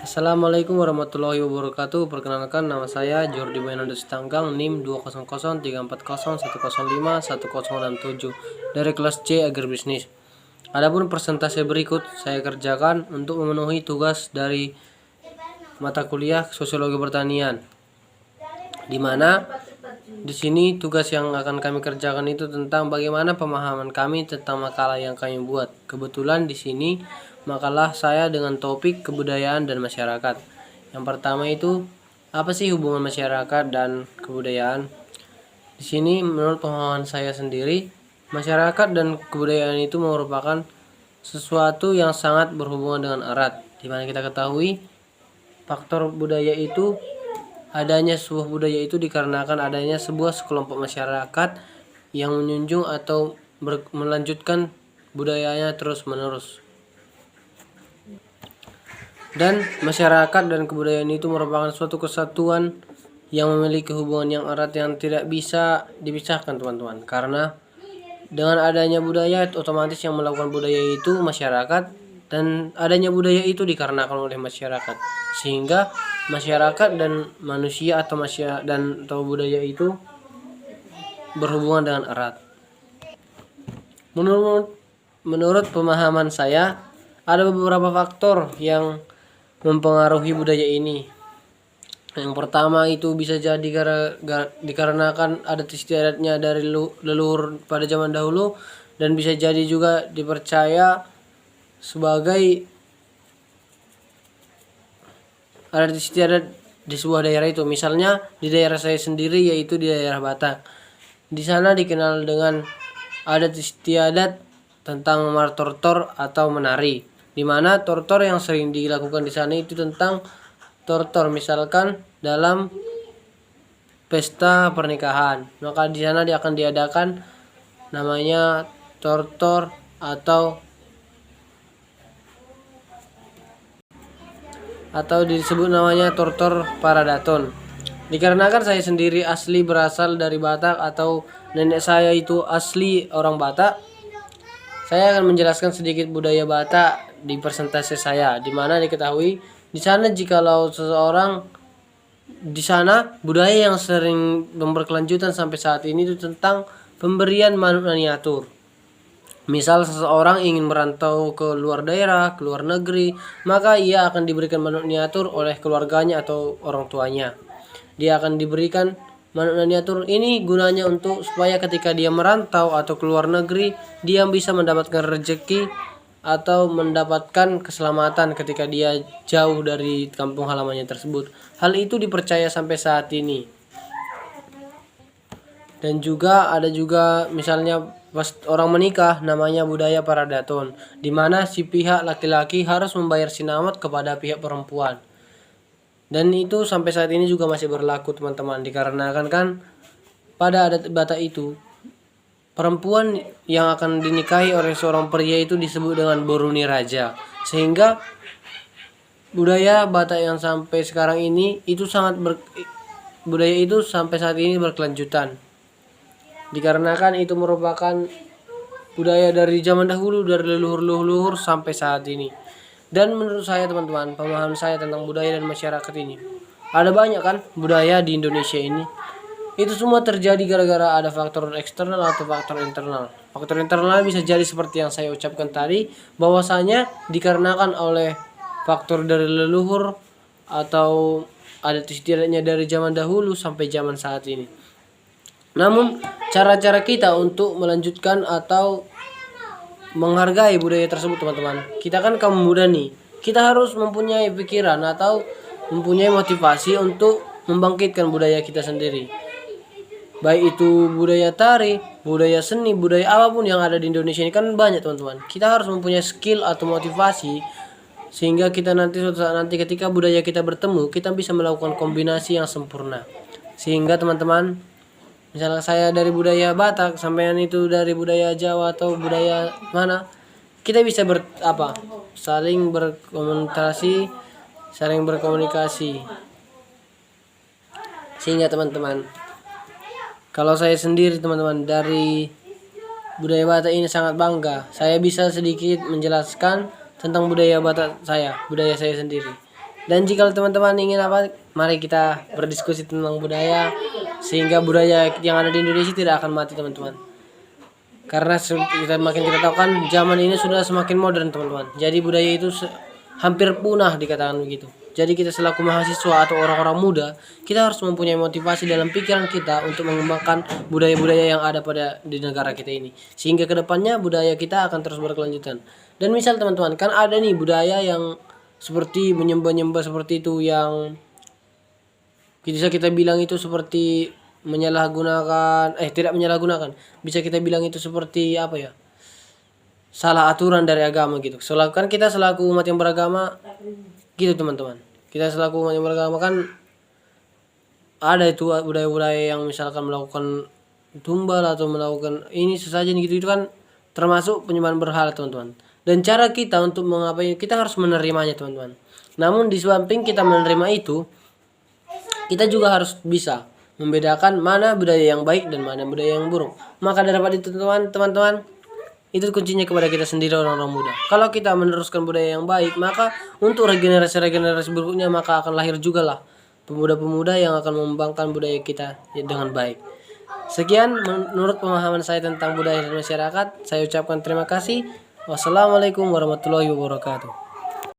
Assalamualaikum warahmatullahi wabarakatuh. Perkenalkan, nama saya Jordi Bainanda Sitanggang, NIM 2003401051067 dari kelas C Agribisnis. Adapun presentasi berikut saya kerjakan untuk memenuhi tugas dari mata kuliah Sosiologi Pertanian, di mana di sini tugas yang akan kami kerjakan itu tentang bagaimana pemahaman kami tentang makalah yang kami buat. Kebetulan di sini makalah saya dengan topik kebudayaan dan masyarakat. Yang pertama itu, apa sih hubungan masyarakat dan kebudayaan? Di sini menurut pemahaman saya sendiri, masyarakat dan kebudayaan itu merupakan sesuatu yang sangat berhubungan dengan erat, di mana kita ketahui faktor budaya itu, adanya sebuah budaya itu dikarenakan adanya sebuah sekelompok masyarakat yang menjunjung atau melanjutkan budayanya terus-menerus. Dan masyarakat dan kebudayaan itu merupakan suatu kesatuan yang memiliki hubungan yang erat yang tidak bisa dipisahkan, teman-teman. Karena dengan adanya budaya, otomatis yang melakukan budaya itu masyarakat, dan adanya budaya itu dikarenakan oleh masyarakat, sehingga masyarakat dan manusia atau budaya itu berhubungan dengan erat. Menurut pemahaman saya, ada beberapa faktor yang mempengaruhi budaya ini. Yang pertama itu bisa jadi dikarenakan adat istiadatnya dari leluhur pada zaman dahulu, dan bisa jadi juga dipercaya sebagai adat istiadat di sebuah daerah itu. Misalnya di daerah saya sendiri, yaitu di daerah Batak. Di sana dikenal dengan adat istiadat tentang martortor atau menari, di mana tortor yang sering dilakukan di sana itu tentang tortor, misalkan dalam pesta pernikahan, maka di sana dia akan diadakan namanya tortor atau disebut namanya tortor paradaton. Dikarenakan saya sendiri asli berasal dari Batak atau nenek saya itu asli orang Batak, saya akan menjelaskan sedikit budaya Batak di presentasi saya, di mana diketahui di sana jikalau seseorang di sana budaya yang sering berkelanjutan sampai saat ini itu tentang pemberian manut miniatur. Misal seseorang ingin merantau ke luar daerah, ke luar negeri, maka ia akan diberikan manut miniatur oleh keluarganya atau orang tuanya. Dia akan diberikan manut miniatur ini gunanya untuk supaya ketika dia merantau atau ke luar negeri, dia bisa mendapatkan rezeki atau mendapatkan keselamatan ketika dia jauh dari kampung halamannya tersebut. Hal itu dipercaya sampai saat ini. Dan juga ada juga misalnya pas orang menikah, namanya budaya paradaton, di mana si pihak laki-laki harus membayar sinamat kepada pihak perempuan. Dan itu sampai saat ini juga masih berlaku, teman-teman, dikarenakan kan pada adat Batak itu perempuan yang akan dinikahi oleh seorang pria itu disebut dengan boruni raja, sehingga budaya Batak yang sampai sekarang ini itu budaya itu sampai saat ini berkelanjutan, dikarenakan itu merupakan budaya dari zaman dahulu, dari leluhur sampai saat ini. Dan menurut saya, teman-teman, pemahaman saya tentang budaya dan masyarakat ini, ada banyak kan budaya di Indonesia ini. Itu semua terjadi gara-gara ada faktor eksternal atau faktor internal. Faktor internal bisa jadi seperti yang saya ucapkan tadi, bahwasanya dikarenakan oleh faktor dari leluhur atau adat istiadatnya dari zaman dahulu sampai zaman saat ini. Namun cara-cara kita untuk melanjutkan atau menghargai budaya tersebut, teman-teman, kita kan kaum muda nih, kita harus mempunyai pikiran atau mempunyai motivasi untuk membangkitkan budaya kita sendiri, baik itu budaya tari, budaya seni, budaya apapun yang ada di Indonesia ini kan banyak, teman-teman. Kita harus mempunyai skill atau motivasi sehingga kita suatu saat nanti ketika budaya kita bertemu, kita bisa melakukan kombinasi yang sempurna. Sehingga teman-teman, misalnya saya dari budaya Batak, sampean itu dari budaya Jawa atau budaya mana, kita bisa saling berkomunikasi. Sehingga teman-teman, kalau saya sendiri, teman-teman, dari budaya Batak ini sangat bangga. Saya bisa sedikit menjelaskan tentang budaya Batak budaya saya sendiri. Dan jika teman-teman ingin apa, mari kita berdiskusi tentang budaya sehingga budaya yang ada di Indonesia tidak akan mati teman-teman. Karena kita tahu kan zaman ini sudah semakin modern teman-teman. Jadi budaya itu hampir punah dikatakan begitu. Jadi kita selaku mahasiswa atau orang-orang muda, kita harus mempunyai motivasi dalam pikiran kita untuk mengembangkan budaya-budaya yang ada di negara kita ini. Sehingga kedepannya budaya kita akan terus berkelanjutan. Dan misal teman-teman, kan ada nih budaya yang seperti menyembah-nyembah seperti itu, yang bisa kita bilang itu seperti menyalahgunakan, tidak menyalahgunakan, bisa kita bilang itu seperti apa ya, salah aturan dari agama gitu. Soalnya kan kita selaku umat yang beragama gitu teman-teman, kita selaku umat yang beragama kan ada itu budaya-budaya yang misalkan melakukan tumbal atau melakukan ini sesajen gitu, itu kan termasuk penyembahan berhala teman-teman. Dan cara kita untuk mengapai, kita harus menerimanya teman-teman. Namun di samping kita menerima itu, kita juga harus bisa membedakan mana budaya yang baik dan mana budaya yang buruk. Maka daripada itu teman-teman, itu kuncinya kepada kita sendiri orang-orang muda. Kalau kita meneruskan budaya yang baik, maka untuk regenerasi berikutnya maka akan lahir juga lah pemuda-pemuda yang akan mengembangkan budaya kita dengan baik. Sekian menurut pemahaman saya tentang budaya dan masyarakat. Saya ucapkan terima kasih. Wassalamualaikum warahmatullahi wabarakatuh.